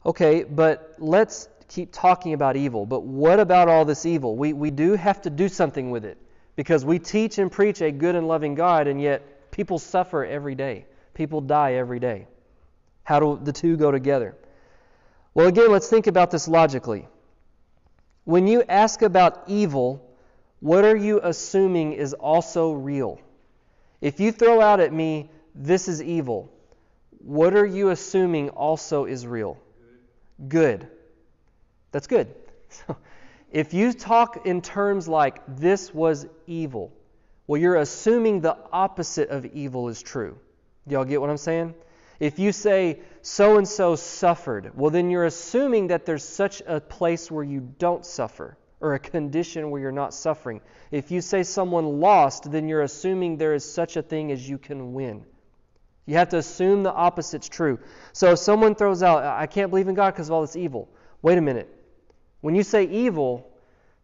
Okay, but let's keep talking about evil. But what about all this evil? We do have to do something with it, because we teach and preach a good and loving God, and yet people suffer every day. People die every day. How do the two go together? Well, again, let's think about this logically. When you ask about evil, what are you assuming is also real? If you throw out at me, this is evil, what are you assuming also is real? Good. That's good. So, if you talk in terms like this was evil, well, you're assuming the opposite of evil is true. Do y'all get what I'm saying? If you say so-and-so suffered, well, then you're assuming that there's such a place where you don't suffer, or a condition where you're not suffering. If you say someone lost, then you're assuming there is such a thing as you can win. You have to assume the opposite's true. So if someone throws out, I can't believe in God because of all this evil. Wait a minute. When you say evil,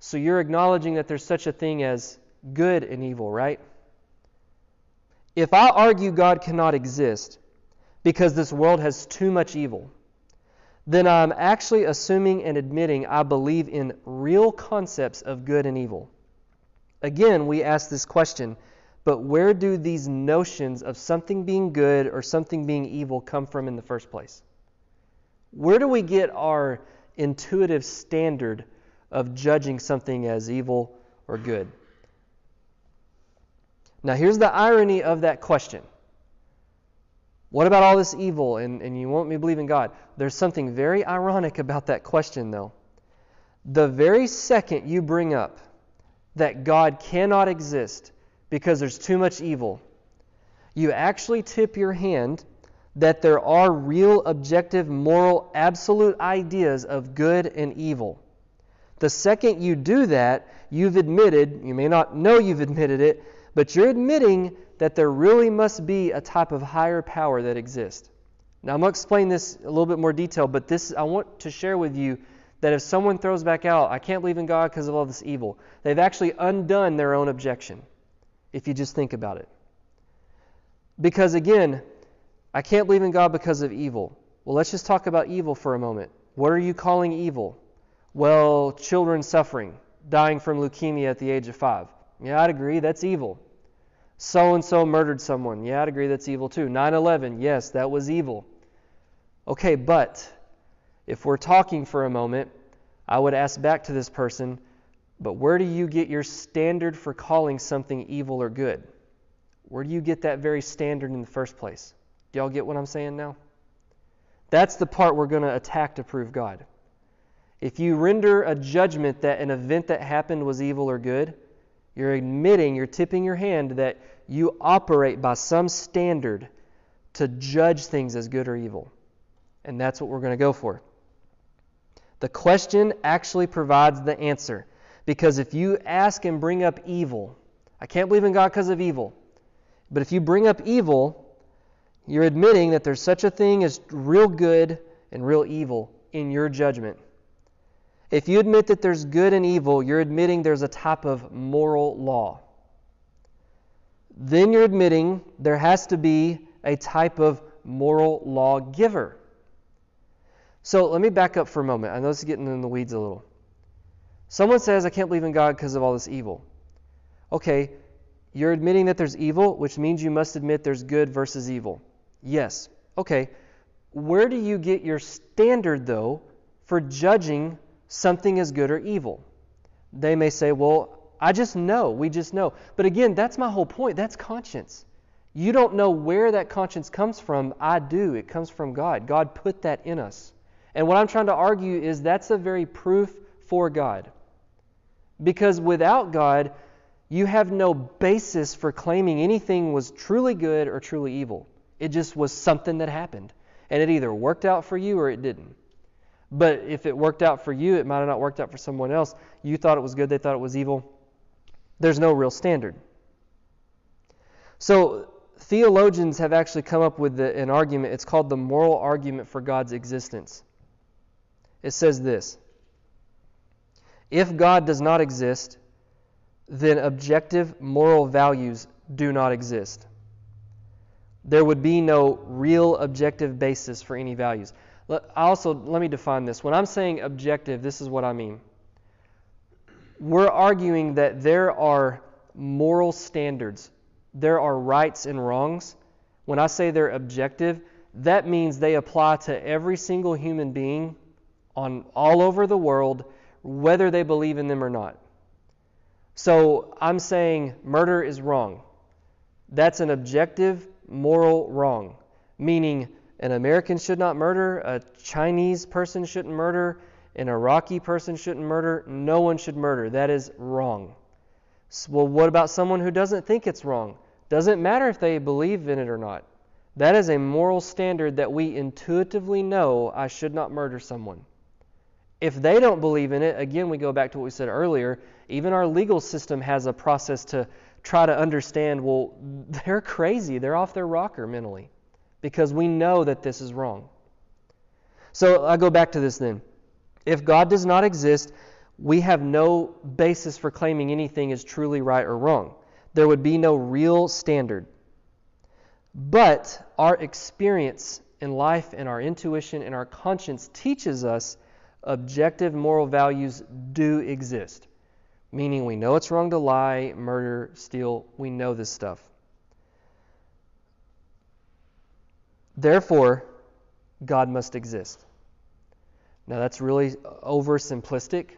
so you're acknowledging that there's such a thing as good and evil, right? If I argue God cannot exist because this world has too much evil, then I'm actually assuming and admitting I believe in real concepts of good and evil. Again, we ask this question, but where do these notions of something being good or something being evil come from in the first place? Where do we get our intuitive standard of judging something as evil or good? Now, here's the irony of that question. What about all this evil and you want me to believe in God? There's something very ironic about that question, though. The very second you bring up that God cannot exist because there's too much evil, you actually tip your hand that there are real, objective, moral, absolute ideas of good and evil. The second you do that, you've admitted, you may not know you've admitted it, but you're admitting that there really must be a type of higher power that exists. Now, I'm going to explain this a little bit more detail, but I want to share with you that if someone throws back out, I can't believe in God because of all this evil, they've actually undone their own objection, if you just think about it. Because again, I can't believe in God because of evil. Well, let's just talk about evil for a moment. What are you calling evil? Well, children suffering, dying from leukemia at the age of 5. Yeah, I'd agree, that's evil. So-and-so murdered someone. Yeah, I'd agree that's evil too. 9/11, yes, that was evil. Okay, but if we're talking for a moment, I would ask back to this person, but where do you get your standard for calling something evil or good? Where do you get that very standard in the first place? Do y'all get what I'm saying now? That's the part we're going to attack to prove God. If you render a judgment that an event that happened was evil or good, you're admitting, you're tipping your hand that you operate by some standard to judge things as good or evil. And that's what we're going to go for. The question actually provides the answer. Because if you ask and bring up evil, I can't believe in God because of evil. But if you bring up evil, you're admitting that there's such a thing as real good and real evil in your judgment. If you admit that there's good and evil, you're admitting there's a type of moral law. Then you're admitting there has to be a type of moral lawgiver. So let me back up for a moment. I know this is getting in the weeds a little. Someone says, I can't believe in God because of all this evil. Okay, you're admitting that there's evil, which means you must admit there's good versus evil. Yes. Okay, where do you get your standard, though, for judging something as good or evil? They may say, well, I just know. We just know. But again, that's my whole point. That's conscience. You don't know where that conscience comes from. I do. It comes from God. God put that in us. And what I'm trying to argue is that's a very proof for God. Because without God, you have no basis for claiming anything was truly good or truly evil. It just was something that happened. And it either worked out for you or it didn't. But if it worked out for you, it might have not worked out for someone else. You thought it was good, they thought it was evil. There's no real standard. So theologians have actually come up with an argument. It's called the moral argument for God's existence. It says this: if God does not exist, then objective moral values do not exist. There would be no real objective basis for any values. Let me define this. When I'm saying objective, this is what I mean. We're arguing that there are moral standards. There are rights and wrongs. When I say they're objective, that means they apply to every single human being on all over the world, whether they believe in them or not. So I'm saying murder is wrong. That's an objective moral wrong, meaning an American should not murder, a Chinese person shouldn't murder, an Iraqi person shouldn't murder, no one should murder. That is wrong. Well, what about someone who doesn't think it's wrong? Doesn't matter if they believe in it or not. That is a moral standard that we intuitively know I should not murder someone. If they don't believe in it, again, we go back to what we said earlier, even our legal system has a process to try to understand, well, they're crazy, they're off their rocker mentally, because we know that this is wrong. So I go back to this then. If God does not exist, we have no basis for claiming anything is truly right or wrong. There would be no real standard. But our experience in life and our intuition and our conscience teaches us objective moral values do exist. Meaning we know it's wrong to lie, murder, steal. We know this stuff. Therefore, God must exist. Now that's really oversimplistic.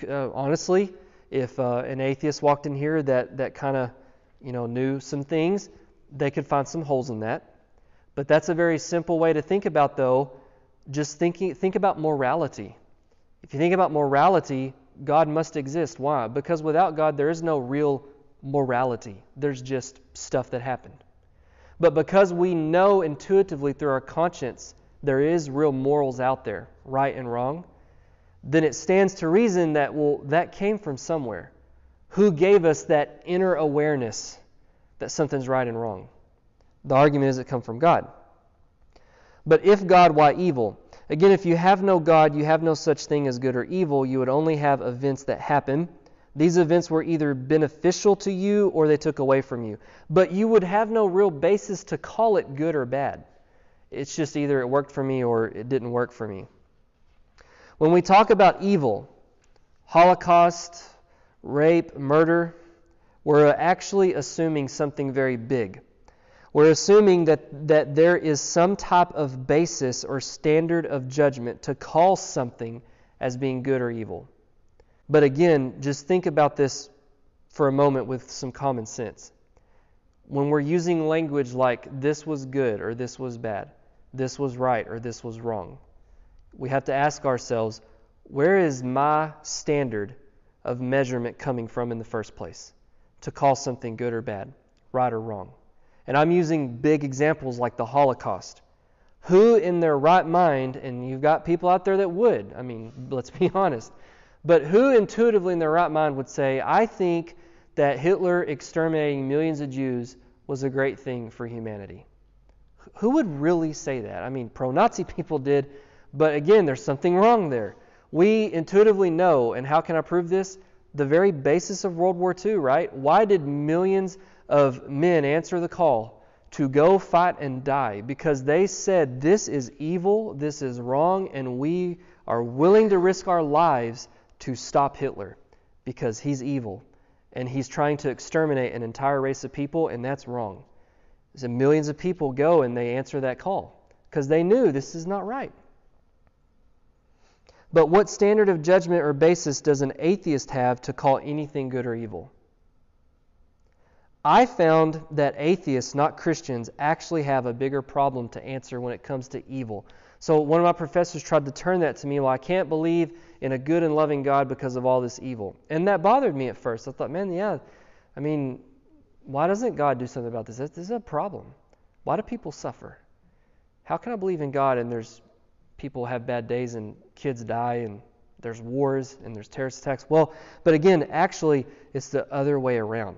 Honestly, if an atheist walked in here that kind of knew some things, they could find some holes in that. But that's a very simple way to think about, though. Just think about morality. If you think about morality, God must exist. Why? Because without God, there is no real morality. There's just stuff that happened. But because we know intuitively through our conscience there is real morals out there, right and wrong, then it stands to reason that, well, that came from somewhere. Who gave us that inner awareness that something's right and wrong? The argument is it comes from God. But if God, why evil? Again, if you have no God, you have no such thing as good or evil. You would only have events that happen. These events were either beneficial to you or they took away from you. But you would have no real basis to call it good or bad. It's just either it worked for me or it didn't work for me. When we talk about evil, Holocaust, rape, murder, we're actually assuming something very big. We're assuming that there is some type of basis or standard of judgment to call something as being good or evil. But again, just think about this for a moment with some common sense. When we're using language like this was good or this was bad, this was right or this was wrong, we have to ask ourselves, where is my standard of measurement coming from in the first place to call something good or bad, right or wrong? And I'm using big examples like the Holocaust. Who in their right mind, and you've got people out there that would, let's be honest, but who intuitively in their right mind would say, I think that Hitler exterminating millions of Jews was a great thing for humanity? Who would really say that? Pro-Nazi people did, but again, there's something wrong there. We intuitively know, and how can I prove this? The very basis of World War II, right? Why did millions of men answer the call to go fight and die? Because they said, this is evil, this is wrong, and we are willing to risk our lives to stop Hitler because he's evil and he's trying to exterminate an entire race of people, and that's wrong. So millions of people go and they answer that call because they knew this is not right. But what standard of judgment or basis does an atheist have to call anything good or evil? I found that atheists, not Christians, actually have a bigger problem to answer when it comes to evil. So one of my professors tried to turn that to me, well, I can't believe in a good and loving God because of all this evil. And that bothered me at first. I thought, why doesn't God do something about this? This is a problem. Why do people suffer? How can I believe in God and there's people have bad days and kids die and there's wars and there's terrorist attacks? Well, but again, actually, it's the other way around.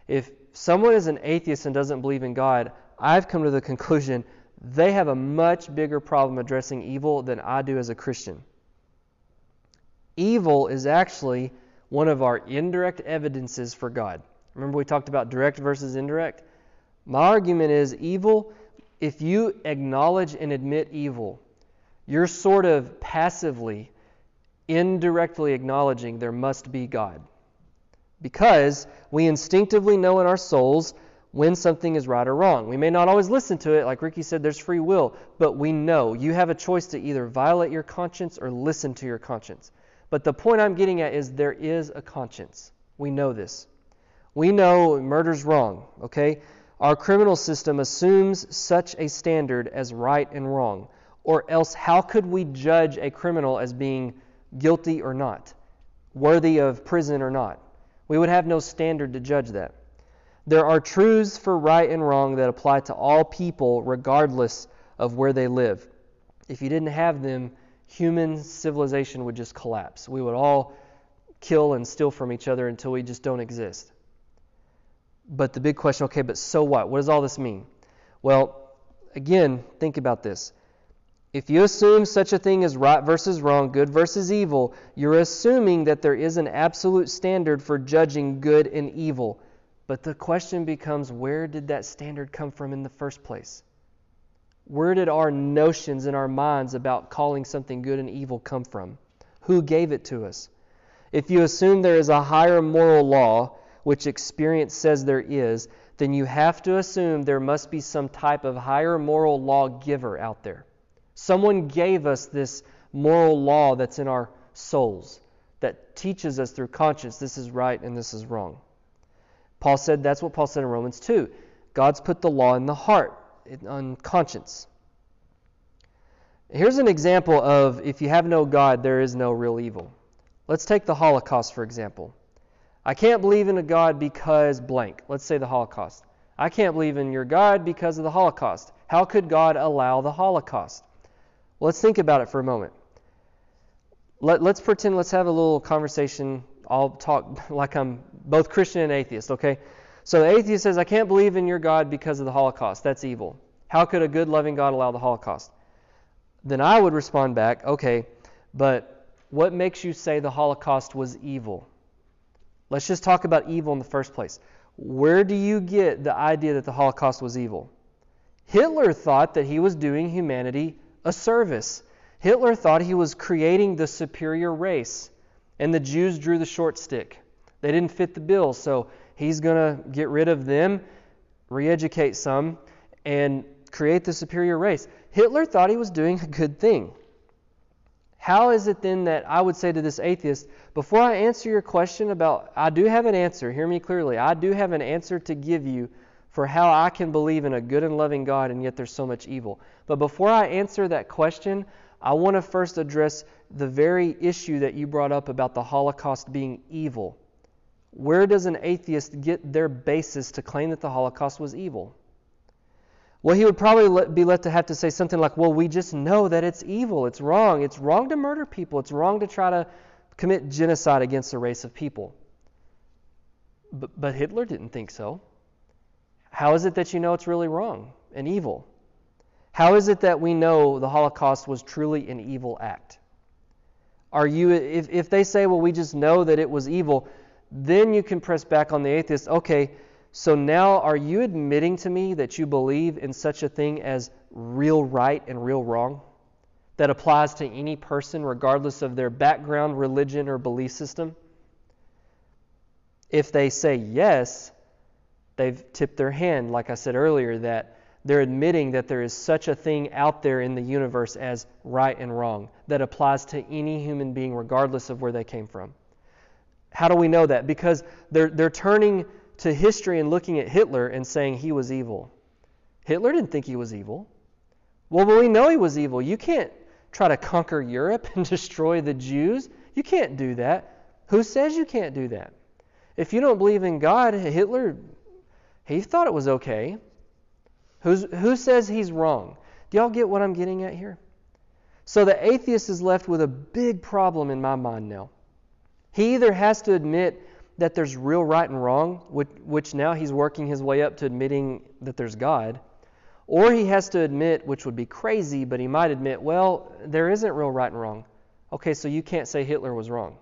If someone is an atheist and doesn't believe in God, I've come to the conclusion they have a much bigger problem addressing evil than I do as a Christian. Evil is actually one of our indirect evidences for God. Remember we talked about direct versus indirect? My argument is evil, if you acknowledge and admit evil, You're sort of passively, indirectly acknowledging there must be God. Because we instinctively know in our souls when something is right or wrong. We may not always listen to it. Like Ricky said, there's free will. But we know. You have a choice to either violate your conscience or listen to your conscience. But the point I'm getting at is there is a conscience. We know this. We know murder's wrong, okay? Our criminal system assumes such a standard as right and wrong. Or else how could we judge a criminal as being guilty or not? Worthy of prison or not? We would have no standard to judge that. There are truths for right and wrong that apply to all people regardless of where they live. If you didn't have them, human civilization would just collapse. We would all kill and steal from each other until we just don't exist. But the big question, okay, but so what? What does all this mean? Well, again, think about this. If you assume such a thing as right versus wrong, good versus evil, you're assuming that there is an absolute standard for judging good and evil. But the question becomes, where did that standard come from in the first place? Where did our notions in our minds about calling something good and evil come from? Who gave it to us? If you assume there is a higher moral law, which experience says there is, then you have to assume there must be some type of higher moral law giver out there. Someone gave us this moral law that's in our souls that teaches us through conscience this is right and this is wrong. That's what Paul said in Romans 2. God's put the law in the heart, on conscience. Here's an example of if you have no God, there is no real evil. Let's take the Holocaust, for example. I can't believe in a God because blank. Let's say the Holocaust. I can't believe in your God because of the Holocaust. How could God allow the Holocaust? Well, let's think about it for a moment. Let's have a little conversation. I'll talk like I'm both Christian and atheist, okay? So the atheist says, I can't believe in your God because of the Holocaust. That's evil. How could a good, loving God allow the Holocaust? Then I would respond back, okay, but what makes you say the Holocaust was evil? Let's just talk about evil in the first place. Where do you get the idea that the Holocaust was evil? Hitler thought that he was doing humanity a service. Hitler thought he was creating the superior race, and the Jews drew the short stick. They didn't fit the bill, so he's going to get rid of them, re-educate some, and create the superior race. Hitler thought he was doing a good thing. How is it then that I would say to this atheist, before I answer your question about, I do have an answer, hear me clearly, I do have an answer to give you for how I can believe in a good and loving God and yet there's so much evil. But before I answer that question, I want to first address the very issue that you brought up about the Holocaust being evil. Where does an atheist get their basis to claim that the Holocaust was evil? Well, he would probably be let to have to say something like, well, we just know that it's evil, it's wrong. It's wrong to murder people. It's wrong to try to commit genocide against a race of people. But Hitler didn't think so. How is it that you know it's really wrong and evil? How is it that we know the Holocaust was truly an evil act? If they say, well, we just know that it was evil, then you can press back on the atheist. Okay, so now are you admitting to me that you believe in such a thing as real right and real wrong? That applies to any person regardless of their background, religion, or belief system? If they say yes, they've tipped their hand, like I said earlier, that they're admitting that there is such a thing out there in the universe as right and wrong that applies to any human being regardless of where they came from. How do we know that? Because they're turning to history and looking at Hitler and saying he was evil. Hitler didn't think he was evil. Well, but we know he was evil. You can't try to conquer Europe and destroy the Jews. You can't do that. Who says you can't do that? If you don't believe in God, Hitler, he thought it was okay. Who says he's wrong? Do y'all get what I'm getting at here? So the atheist is left with a big problem in my mind now. He either has to admit that there's real right and wrong, which now he's working his way up to admitting that there's God, or he has to admit, which would be crazy, but he might admit, well, there isn't real right and wrong. Okay, so you can't say Hitler was wrong.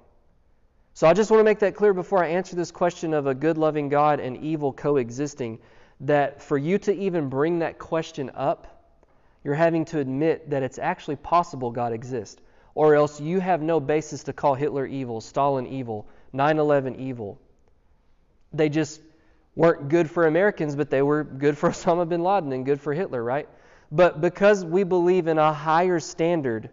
So I just want to make that clear before I answer this question of a good, loving God and evil coexisting, that for you to even bring that question up, You're having to admit that it's actually possible God exists. Or else you have no basis to call Hitler evil, Stalin evil, 9/11 evil. They just weren't good for Americans, but they were good for Osama bin Laden and good for Hitler, right? But because we believe in a higher standard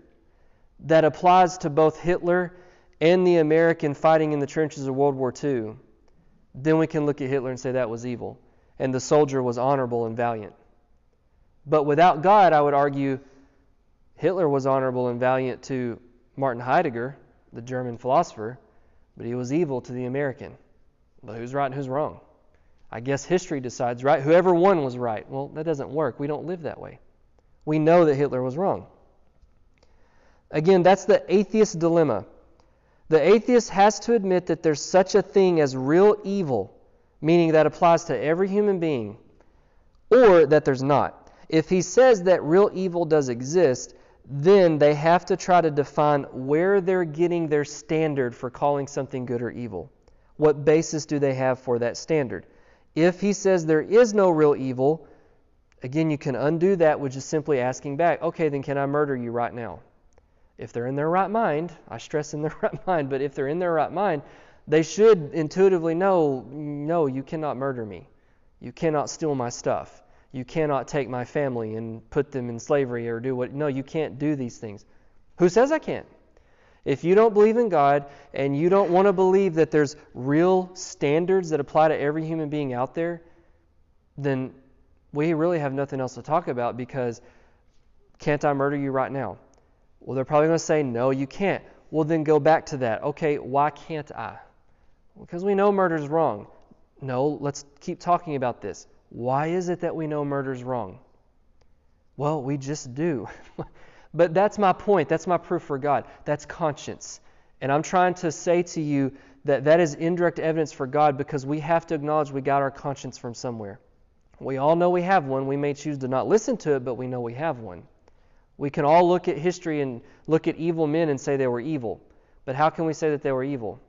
that applies to both Hitler and the American fighting in the trenches of World War II, then we can look at Hitler and say that was evil, and the soldier was honorable and valiant. But without God, I would argue Hitler was honorable and valiant to Martin Heidegger, the German philosopher, but he was evil to the American. But who's right and who's wrong? I guess history decides, right? Whoever won was right. Well, that doesn't work. We don't live that way. We know that Hitler was wrong. Again, that's the atheist dilemma. The atheist has to admit that there's such a thing as real evil, meaning that applies to every human being, or that there's not. If he says that real evil does exist, then they have to try to define where they're getting their standard for calling something good or evil. What basis do they have for that standard? If he says there is no real evil, again, you can undo that with just simply asking back, okay, then can I murder you right now? If they're in their right mind, I stress in their right mind, but if they're in their right mind, they should intuitively know, no, you cannot murder me. You cannot steal my stuff. You cannot take my family and put them in slavery or do what. No, you can't do these things. Who says I can't? If you don't believe in God and you don't want to believe that there's real standards that apply to every human being out there, then we really have nothing else to talk about, because can't I murder you right now? Well, they're probably going to say, no, you can't. Well, then go back to that. Okay, why can't I? Because we know murder's wrong. No, let's keep talking about this. Why is it that we know murder's wrong? Well, we just do. But that's my point. That's my proof for God. That's conscience. And I'm trying to say to you that that is indirect evidence for God, because we have to acknowledge we got our conscience from somewhere. We all know we have one. We may choose to not listen to it, but we know we have one. We can all look at history and look at evil men and say they were evil. But how can we say that they were evil?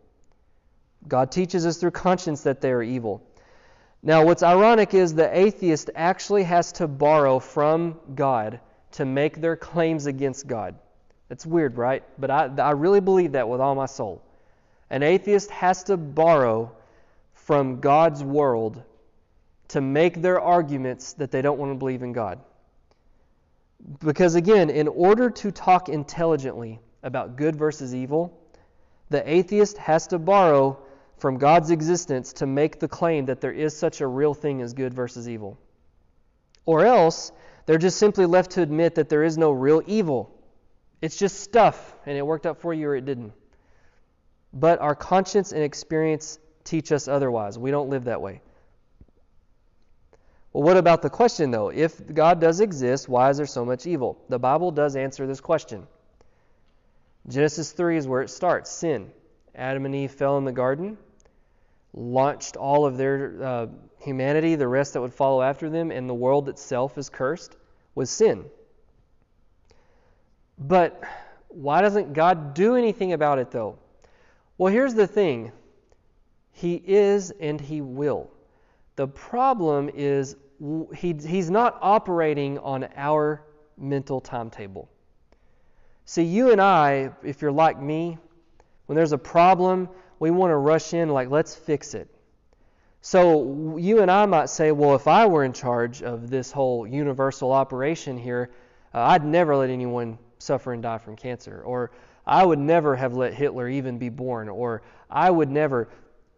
God teaches us through conscience that they are evil. Now, what's ironic is the atheist actually has to borrow from God to make their claims against God. It's weird, right? But I really believe that with all my soul. An atheist has to borrow from God's world to make their arguments that they don't want to believe in God. Because again, in order to talk intelligently about good versus evil, the atheist has to borrow from God's existence to make the claim that there is such a real thing as good versus evil. Or else, they're just simply left to admit that there is no real evil. It's just stuff, and it worked out for you or it didn't. But our conscience and experience teach us otherwise. We don't live that way. Well, what about the question, though? If God does exist, why is there so much evil? The Bible does answer this question. Genesis 3 is where it starts. Sin. Adam and Eve fell in the garden, launched all of their humanity, the rest that would follow after them, and the world itself is cursed with sin. But why doesn't God do anything about it, though? Well, here's the thing. He is and He will. The problem is He's not operating on our mental timetable. See, you and I, if you're like me, when there's a problem, we want to rush in like, let's fix it. So you and I might say, well, if I were in charge of this whole universal operation here, I'd never let anyone suffer and die from cancer. Or I would never have let Hitler even be born. Or I would never.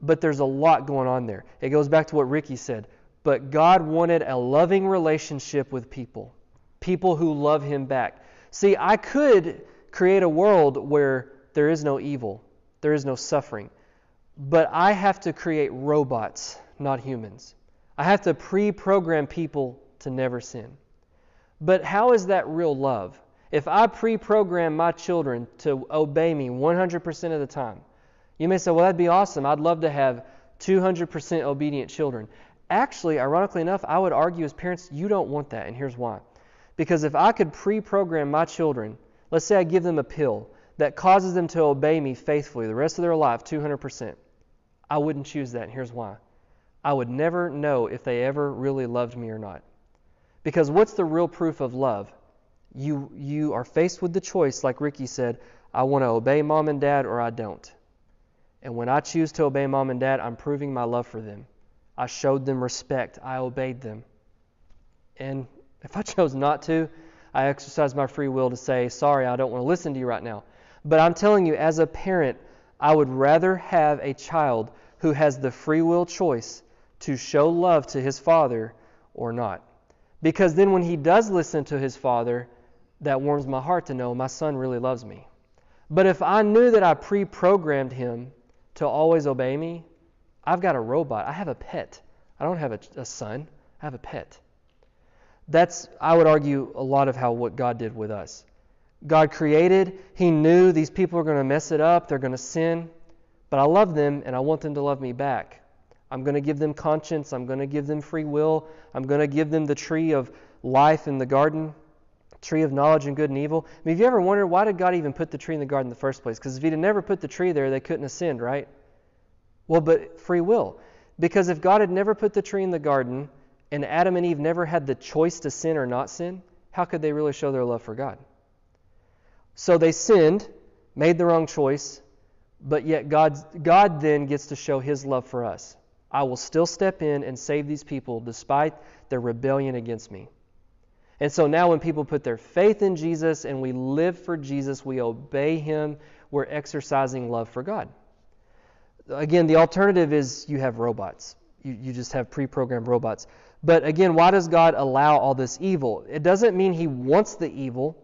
But there's a lot going on there. It goes back to what Ricky said. But God wanted a loving relationship with people. People who love Him back. See, I could create a world where there is no evil. There is no suffering. But I have to create robots, not humans. I have to pre-program people to never sin. But how is that real love? If I pre-program my children to obey me 100% of the time, you may say, well, that'd be awesome. I'd love to have 200% obedient children. Actually, ironically enough, I would argue as parents, you don't want that, and here's why. Because if I could pre-program my children, let's say I give them a pill that causes them to obey me faithfully the rest of their life, 200%, I wouldn't choose that, and here's why. I would never know if they ever really loved me or not. Because what's the real proof of love? You are faced with the choice, like Ricky said, I want to obey mom and dad or I don't. And when I choose to obey mom and dad, I'm proving my love for them. I showed them respect. I obeyed them. And if I chose not to, I exercised my free will to say, sorry, I don't want to listen to you right now. But I'm telling you, as a parent, I would rather have a child who has the free will choice to show love to his father or not. Because then when he does listen to his father, that warms my heart to know my son really loves me. But if I knew that I pre-programmed him to always obey me, I've got a robot. I have a pet. I don't have a son. I have a pet. That's, I would argue, a lot of what God did with us. God created. He knew these people are going to mess it up. They're going to sin. But I love them, and I want them to love me back. I'm going to give them conscience. I'm going to give them free will. I'm going to give them the tree of life in the garden, tree of knowledge and good and evil. I mean, have you ever wondered, why did God even put the tree in the garden in the first place? Because if He'd never put the tree there, they couldn't have sinned, right? Well, but free will. Because if God had never put the tree in the garden, and Adam and Eve never had the choice to sin or not sin, how could they really show their love for God? So they sinned, made the wrong choice, but yet God then gets to show His love for us. I will still step in and save these people despite their rebellion against me. And so now when people put their faith in Jesus and we live for Jesus, we obey Him, we're exercising love for God. Again, the alternative is you have robots. You just have pre-programmed robots. But again, why does God allow all this evil? It doesn't mean He wants the evil,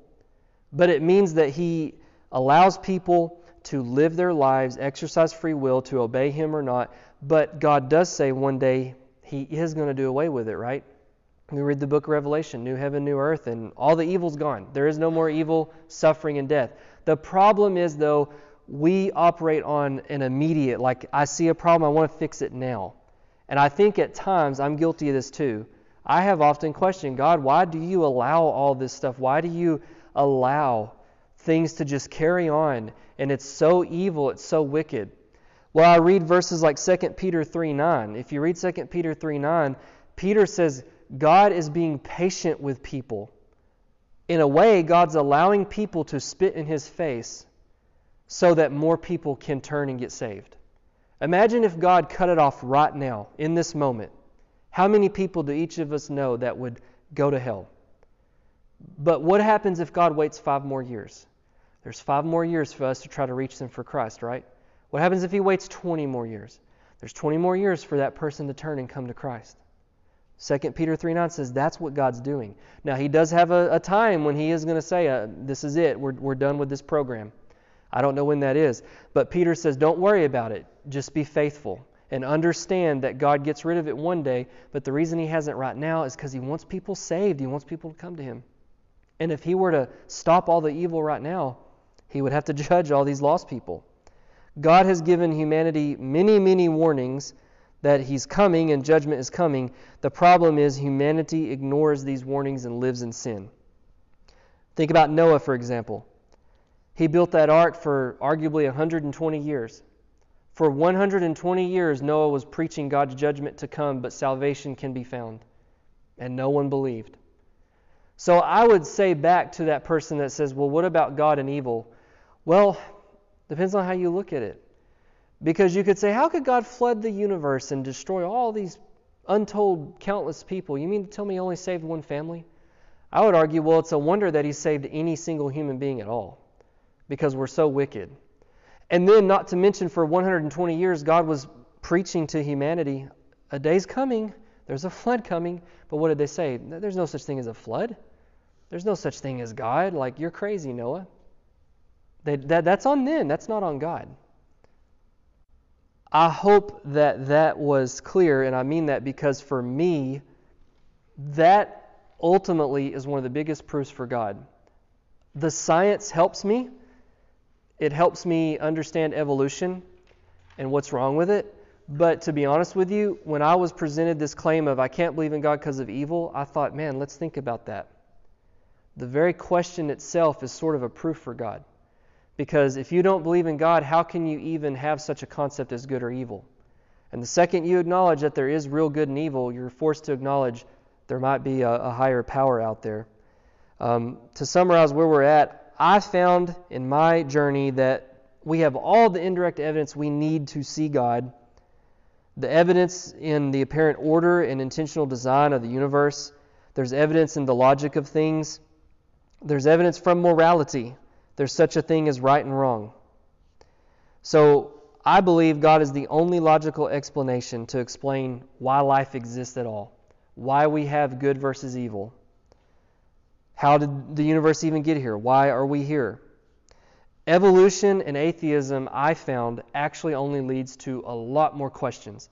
but it means that He allows people to live their lives, exercise free will, to obey Him or not. But God does say one day He is going to do away with it, right? We read the book of Revelation, new heaven, new earth, and all the evil's gone. There is no more evil, suffering, and death. The problem is, though, we operate on an immediate, like, I see a problem, I want to fix it now. And I think at times, I'm guilty of this too, I have often questioned, God, why do you allow all this stuff? Why do you allow things to just carry on? And it's so evil, it's so wicked. Well, I read verses like 2 Peter 3:9. If you read 2 Peter 3:9, Peter says, God is being patient with people. In a way, God's allowing people to spit in His face so that more people can turn and get saved. Imagine if God cut it off right now, in this moment. How many people do each of us know that would go to hell? But what happens if God waits 5 more years? There's 5 more years for us to try to reach them for Christ, right? What happens if He waits 20 more years? There's 20 more years for that person to turn and come to Christ. 2 Peter 3:9 says that's what God's doing. Now, He does have a time when He is going to say, this is it, we're done with this program. I don't know when that is. But Peter says, don't worry about it. Just be faithful and understand that God gets rid of it one day. But the reason He hasn't right now is because He wants people saved. He wants people to come to Him. And if He were to stop all the evil right now, He would have to judge all these lost people. God has given humanity many, many warnings that He's coming and judgment is coming. The problem is humanity ignores these warnings and lives in sin. Think about Noah, for example. He built that ark for arguably 120 years. For 120 years, Noah was preaching God's judgment to come, but salvation can be found. And no one believed. So I would say back to that person that says, well, what about God and evil? Well, depends on how you look at it. Because you could say, how could God flood the universe and destroy all these untold countless people? You mean to tell me He only saved one family? I would argue, well, it's a wonder that He saved any single human being at all. Because we're so wicked. And then, not to mention, for 120 years, God was preaching to humanity, a day's coming, there's a flood coming. But what did they say? There's no such thing as a flood. There's no such thing as God. Like, you're crazy, Noah. That's on them. That's not on God. I hope that was clear, and I mean that because for me, that ultimately is one of the biggest proofs for God. The science helps me. It helps me understand evolution and what's wrong with it. But to be honest with you, when I was presented this claim of I can't believe in God because of evil, I thought, man, let's think about that. The very question itself is sort of a proof for God. Because if you don't believe in God, how can you even have such a concept as good or evil? And the second you acknowledge that there is real good and evil, you're forced to acknowledge there might be a higher power out there. To summarize where we're at, I found in my journey that we have all the indirect evidence we need to see God. The evidence in the apparent order and intentional design of the universe. There's evidence in the logic of things. There's evidence from morality. There's such a thing as right and wrong. So I believe God is the only logical explanation to explain why life exists at all, why we have good versus evil. How did the universe even get here? Why are we here? Evolution and atheism, I found, actually only leads to a lot more questions.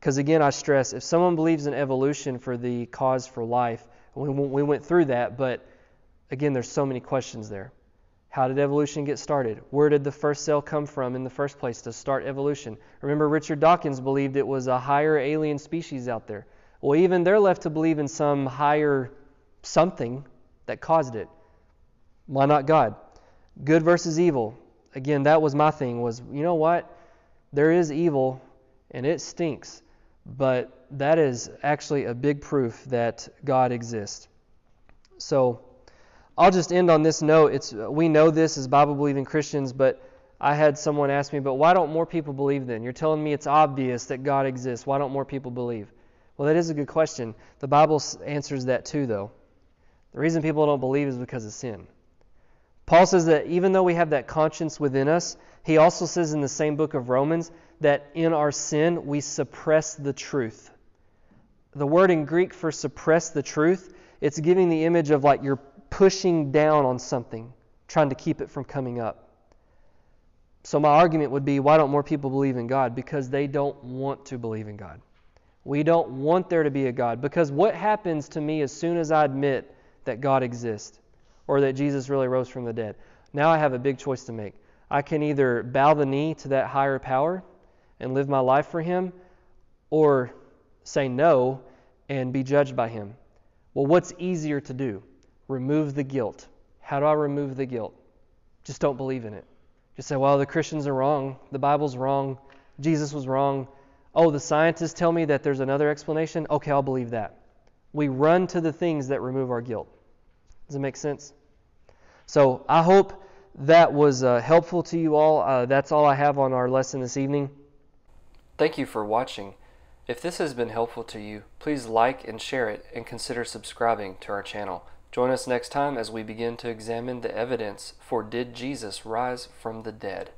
Because again, I stress, if someone believes in evolution for the cause for life, we went through that, but again, there's so many questions there. How did evolution get started? Where did the first cell come from in the first place to start evolution? Remember, Richard Dawkins believed it was a higher alien species out there. Well, even they're left to believe in some higher something that caused it. Why not God? Good versus evil. Again, that was my thing, was, you know what? There is evil, and it stinks. But that is actually a big proof that God exists. So I'll just end on this note. We know this as Bible-believing Christians, but I had someone ask me, but why don't more people believe then? You're telling me it's obvious that God exists. Why don't more people believe? Well, that is a good question. The Bible answers that too, though. The reason people don't believe is because of sin. Paul says that even though we have that conscience within us, he also says in the same book of Romans that in our sin we suppress the truth. The word in Greek for suppress the truth, it's giving the image of like you're pushing down on something, trying to keep it from coming up. So my argument would be, why don't more people believe in God? Because they don't want to believe in God. We don't want there to be a God. Because what happens to me as soon as I admit that God exists or that Jesus really rose from the dead? Now I have a big choice to make. I can either bow the knee to that higher power and live my life for Him, or say no and be judged by Him. Well, what's easier to do? Remove the guilt. How do I remove the guilt? Just don't believe in it. Just say, well, the Christians are wrong. The Bible's wrong. Jesus was wrong. Oh, the scientists tell me that there's another explanation. Okay, I'll believe that. We run to the things that remove our guilt. Does it make sense? So I hope that was helpful to you all. That's all I have on our lesson this evening. Thank you for watching. If this has been helpful to you, please like and share it, and consider subscribing to our channel. Join us next time as we begin to examine the evidence for did Jesus rise from the dead.